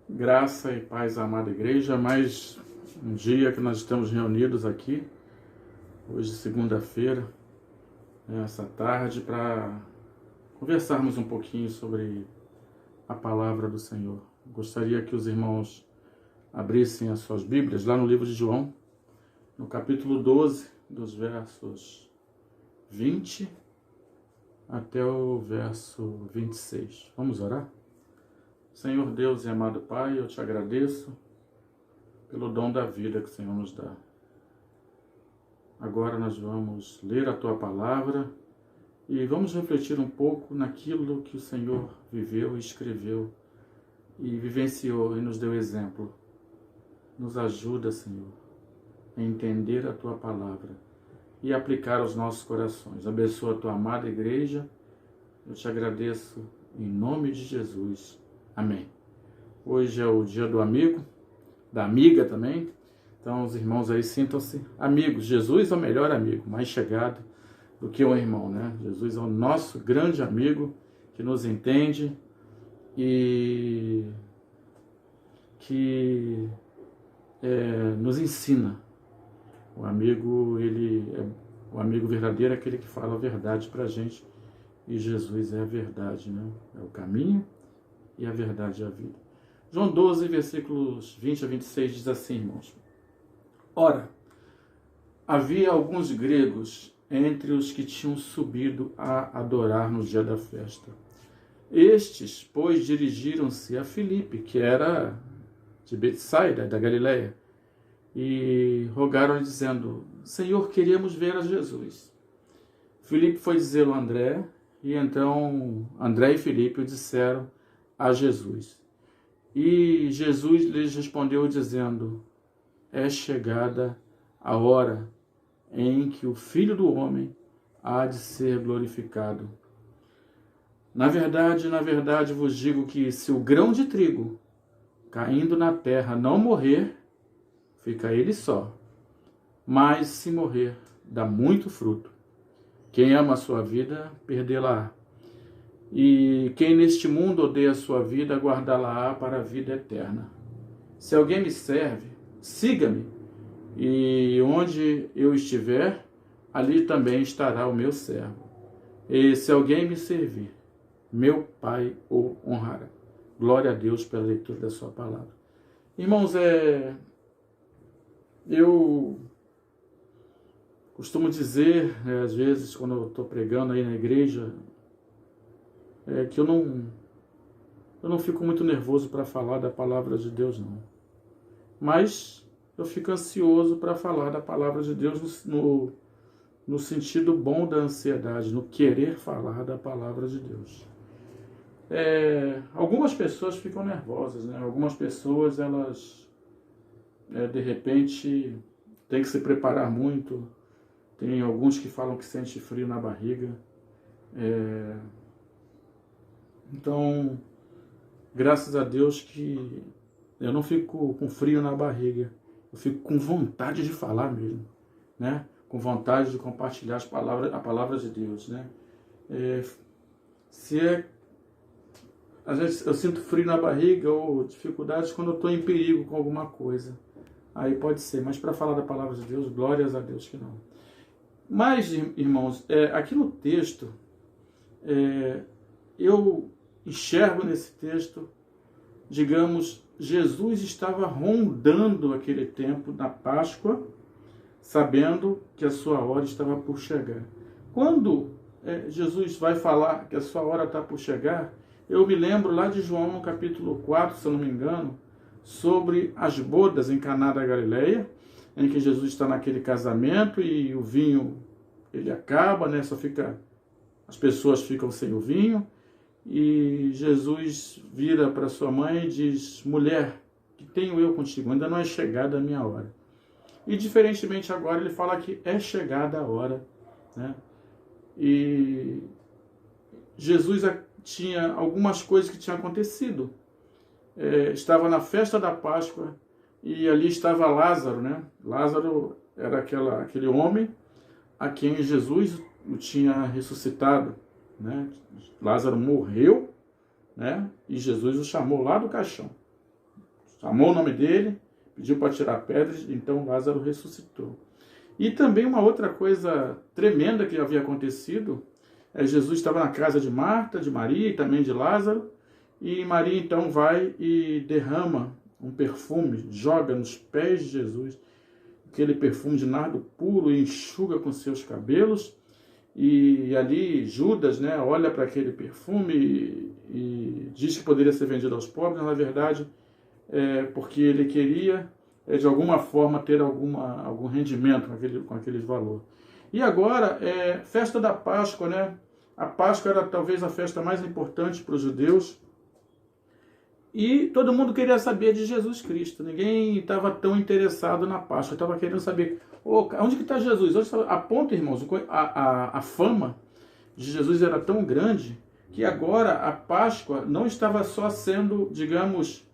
Graça e paz, amada igreja, mais um dia que nós estamos reunidos aqui, hoje segunda-feira, essa tarde, para conversarmos um pouquinho sobre a palavra do Senhor. Gostaria que os irmãos abrissem as suas Bíblias lá no livro de João, no capítulo 12, dos versos 20 até o verso 26. Vamos orar? Senhor Deus e amado Pai, eu te agradeço pelo dom da vida que o Senhor nos dá. Agora nós vamos ler a Tua palavra e vamos refletir um pouco naquilo que o Senhor viveu e escreveu e vivenciou e nos deu exemplo. Nos ajuda, Senhor, a entender a Tua palavra e aplicar aos nossos corações. Abençoa a Tua amada igreja. Eu te agradeço em nome de Jesus. Amém. Hoje é o dia do amigo, da amiga também. Então os irmãos aí sintam-se amigos. Jesus é o melhor amigo, mais chegado do que um irmão, né? Jesus é o nosso grande amigo que nos entende e que nos ensina. O amigo verdadeiro é aquele que fala a verdade pra gente. E Jesus é a verdade, né? É o caminho e a verdade é a vida. João 12, versículos 20 a 26 diz assim, irmãos. Ora, havia alguns gregos entre os que tinham subido a adorar no dia da festa. Estes, pois, dirigiram-se a Filipe, que era de Betsaida, da Galileia, e rogaram-lhe dizendo, Senhor, queríamos ver a Jesus. Filipe foi dizê-lo a André, e então André e Filipe o disseram a Jesus. E Jesus lhes respondeu dizendo, é chegada a hora em que o Filho do Homem há de ser glorificado. Na verdade vos digo que se o grão de trigo caindo na terra não morrer, fica ele só, mas se morrer, dá muito fruto. Quem ama a sua vida, perdê-la-á. E quem neste mundo odeia a sua vida, guardá-la-á para a vida eterna. Se alguém me serve, siga-me, e onde eu estiver, ali também estará o meu servo. E se alguém me servir, meu Pai o honrará. Glória a Deus pela leitura da sua palavra. Irmãos, eu costumo dizer, às vezes, quando eu estou pregando aí na igreja, que eu não fico muito nervoso para falar da palavra de Deus, não. Mas eu fico ansioso para falar da palavra de Deus no sentido bom da ansiedade, no querer falar da palavra de Deus. Algumas pessoas ficam nervosas, né? Algumas pessoas, elas, de repente, têm que se preparar muito. Tem alguns que falam que sente frio na barriga. Então, graças a Deus que eu não fico com frio na barriga. Eu fico com vontade de falar mesmo, né? Com vontade de compartilhar a palavra de Deus, né? Às vezes eu sinto frio na barriga ou dificuldades quando eu estou em perigo com alguma coisa. Aí pode ser, mas para falar da palavra de Deus, glórias a Deus que não. Mas, irmãos, aqui no texto, eu enxergo nesse texto, digamos, Jesus estava rondando aquele tempo da Páscoa, sabendo que a sua hora estava por chegar. Quando Jesus vai falar que a sua hora está por chegar, eu me lembro lá de João, no capítulo 4, se eu não me engano, sobre as bodas em Caná da Galileia, em que Jesus está naquele casamento e o vinho, ele acaba, né? As pessoas ficam sem o vinho, e Jesus vira para sua mãe e diz, mulher, que tenho eu contigo? Ainda não é chegada a minha hora. E diferentemente agora ele fala que é chegada a hora, né? E Jesus tinha algumas coisas que tinham acontecido. Estava na festa da Páscoa e ali estava Lázaro, né? Lázaro era aquele homem a quem Jesus o tinha ressuscitado, né? Lázaro morreu, né? E Jesus o chamou lá do caixão. chamou o nome dele, pediu para tirar pedras, então Lázaro ressuscitou. E também uma outra coisa tremenda que havia acontecido, Jesus estava na casa de Marta, de Maria e também de Lázaro, e Maria então vai e derrama um perfume, joga nos pés de Jesus, aquele perfume de nardo puro, e enxuga com seus cabelos, e ali Judas, né, olha para aquele perfume e diz que poderia ser vendido aos pobres, mas na verdade porque ele queria de alguma forma ter algum rendimento com aquele valor. E agora, festa da Páscoa, né? A Páscoa era talvez a festa mais importante para os judeus, e todo mundo queria saber de Jesus Cristo. Ninguém estava tão interessado na Páscoa, estava querendo saber, onde que está Jesus? A ponto, irmãos, a fama de Jesus era tão grande que agora a Páscoa não estava só sendo, digamos,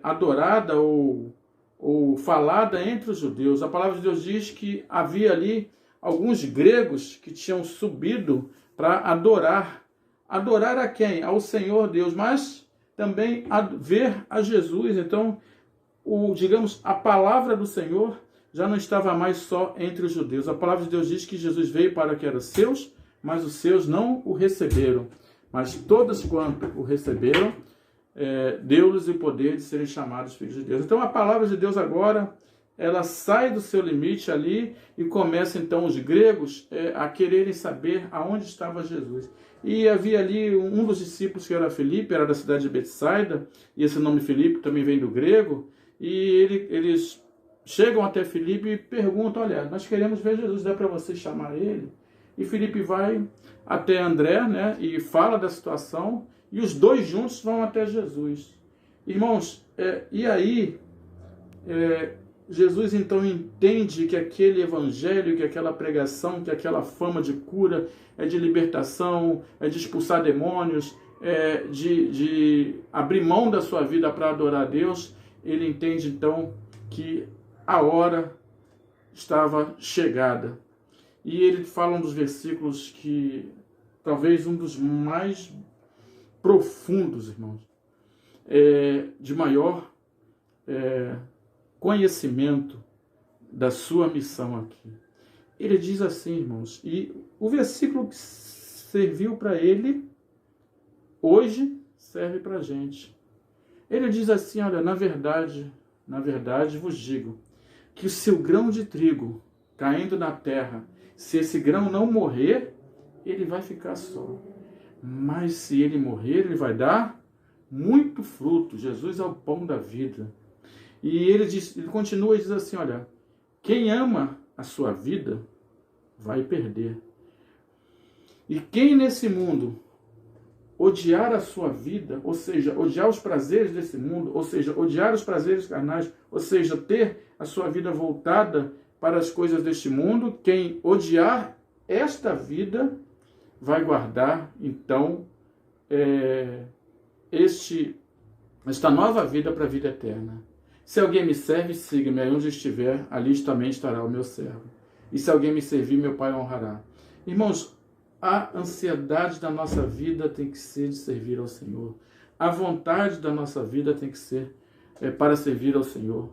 adorada ou falada entre os judeus. A palavra de Deus diz que havia ali alguns gregos que tinham subido para adorar. Adorar a quem? Ao Senhor Deus, mas também ver a Jesus. Então, digamos, a palavra do Senhor já não estava mais só entre os judeus. A palavra de Deus diz que Jesus veio para que eram seus, mas os seus não o receberam. Mas todos quanto o receberam, deu-lhes o poder de serem chamados filhos de Deus. Então a palavra de Deus agora, ela sai do seu limite ali e começa então os gregos a quererem saber aonde estava Jesus. E havia ali um dos discípulos que era Filipe, era da cidade de Betsaida, e esse nome Filipe também vem do grego, e eles chegam até Filipe e perguntam, olha, nós queremos ver Jesus, dá para você chamar ele? E Filipe vai até André, né, e fala da situação, e os dois juntos vão até Jesus. Irmãos, e aí Jesus então entende que aquele evangelho, que aquela pregação, que aquela fama de cura, de libertação, de expulsar demônios, de abrir mão da sua vida para adorar a Deus. Ele entende então que a hora estava chegada. E ele fala um dos versículos que talvez um dos mais profundos, irmãos, de maior conhecimento da sua missão aqui. Ele diz assim, irmãos, e o versículo que serviu para ele, hoje serve para a gente. Ele diz assim, olha, na verdade vos digo, que se o grão de trigo caindo na terra, se esse grão não morrer, ele vai ficar só. Mas se ele morrer, ele vai dar muito fruto. Jesus é o pão da vida. E ele continua e diz assim, olha, quem ama a sua vida vai perder. E quem nesse mundo odiar a sua vida, ou seja, odiar os prazeres desse mundo, ou seja, odiar os prazeres carnais, ou seja, ter a sua vida voltada para as coisas deste mundo, quem odiar esta vida vai guardar, então, esta nova vida para a vida eterna. Se alguém me serve, siga-me, aí onde estiver, ali também estará o meu servo. E se alguém me servir, meu Pai o honrará. Irmãos, a ansiedade da nossa vida tem que ser de servir ao Senhor. A vontade da nossa vida tem que ser para servir ao Senhor.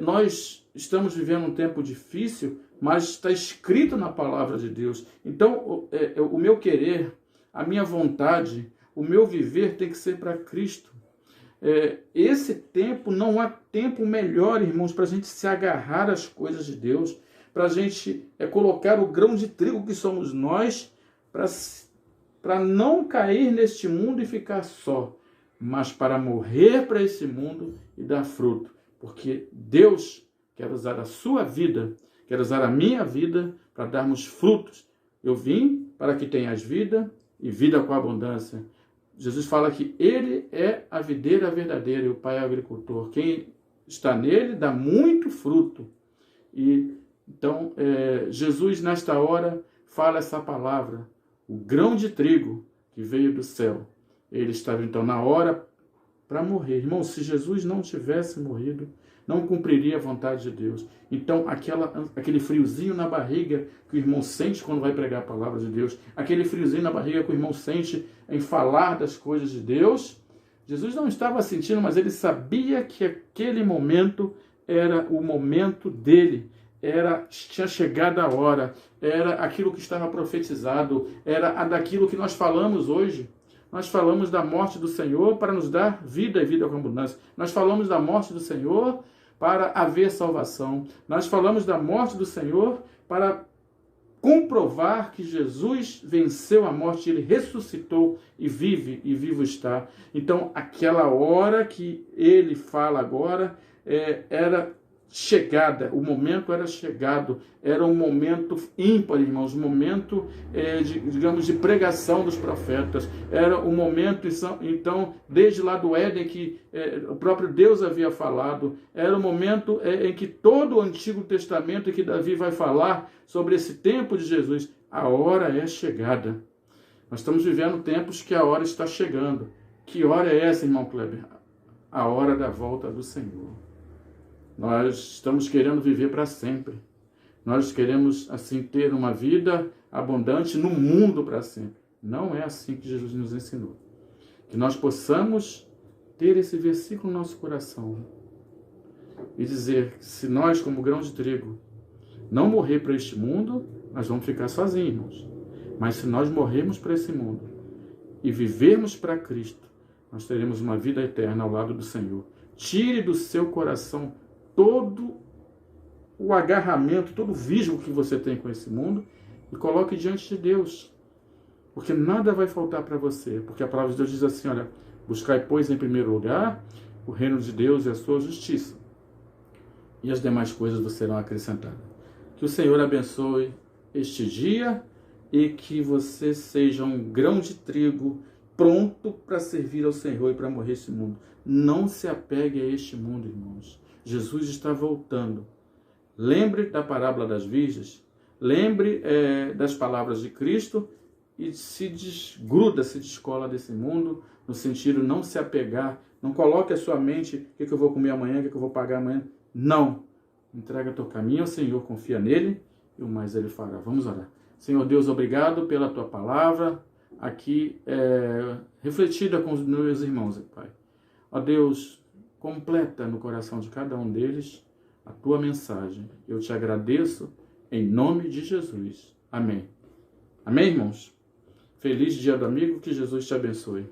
Nós estamos vivendo um tempo difícil, mas está escrito na palavra de Deus. Então, o meu querer, a minha vontade, o meu viver tem que ser para Cristo. Esse tempo, não há tempo melhor, irmãos, para a gente se agarrar às coisas de Deus, para a gente colocar o grão de trigo que somos nós, para não cair neste mundo e ficar só, mas para morrer para esse mundo e dar fruto. Porque Deus quer usar a sua vida, quer usar a minha vida para darmos frutos. Eu vim para que tenhas vida e vida com abundância. Jesus fala que Ele é a videira verdadeira e o Pai é o agricultor. Quem está nele dá muito fruto. E então, Jesus, nesta hora, fala essa palavra. O grão de trigo que veio do céu. Ele estava, então, na hora para morrer. Irmão, se Jesus não tivesse morrido, não cumpriria a vontade de Deus. Então, aquele friozinho na barriga que o irmão sente quando vai pregar a palavra de Deus, aquele friozinho na barriga que o irmão sente em falar das coisas de Deus, Jesus não estava sentindo, mas ele sabia que aquele momento era o momento dele. Tinha chegado a hora, era aquilo que estava profetizado, era daquilo que nós falamos hoje. Nós falamos da morte do Senhor para nos dar vida e vida com abundância. Nós falamos da morte do Senhor para haver salvação. Nós falamos da morte do Senhor para comprovar que Jesus venceu a morte, ele ressuscitou e vive e vivo está. Então, aquela hora que ele fala agora era chegada, o momento era chegado, era um momento ímpar, irmãos, um momento, de pregação dos profetas, era um momento, então, desde lá do Éden, que o próprio Deus havia falado, era um momento em que todo o Antigo Testamento, e que Davi vai falar sobre esse tempo de Jesus, a hora é chegada. Nós estamos vivendo tempos que a hora está chegando. Que hora é essa, irmão Kleber? A hora da volta do Senhor. Nós estamos querendo viver para sempre. Nós queremos, assim, ter uma vida abundante no mundo para sempre. Não é assim que Jesus nos ensinou. Que nós possamos ter esse versículo no nosso coração e dizer que se nós, como grão de trigo, não morrer para este mundo, nós vamos ficar sozinhos, irmãos. Mas se nós morrermos para esse mundo e vivermos para Cristo, nós teremos uma vida eterna ao lado do Senhor. Tire do seu coração todo o agarramento, todo o visgo que você tem com esse mundo e coloque diante de Deus. Porque nada vai faltar para você. Porque a palavra de Deus diz assim, olha, buscai, pois, em primeiro lugar o reino de Deus e a sua justiça. E as demais coisas vos serão acrescentadas. Que o Senhor abençoe este dia e que você seja um grão de trigo pronto para servir ao Senhor e para morrer esse mundo. Não se apegue a este mundo, irmãos. Jesus está voltando. Lembre da parábola das virgens, lembre das palavras de Cristo e se desgruda, se descola desse mundo, no sentido não se apegar, não coloque a sua mente, o que eu vou comer amanhã, o que eu vou pagar amanhã. Não. Entrega teu caminho ao Senhor, confia nele e o mais ele fará. Vamos orar. Senhor Deus, obrigado pela tua palavra, aqui refletida com os meus irmãos, Pai. Ó Deus, completa no coração de cada um deles a tua mensagem. Eu te agradeço em nome de Jesus. Amém. Amém, irmãos? Feliz Dia do Amigo, que Jesus te abençoe.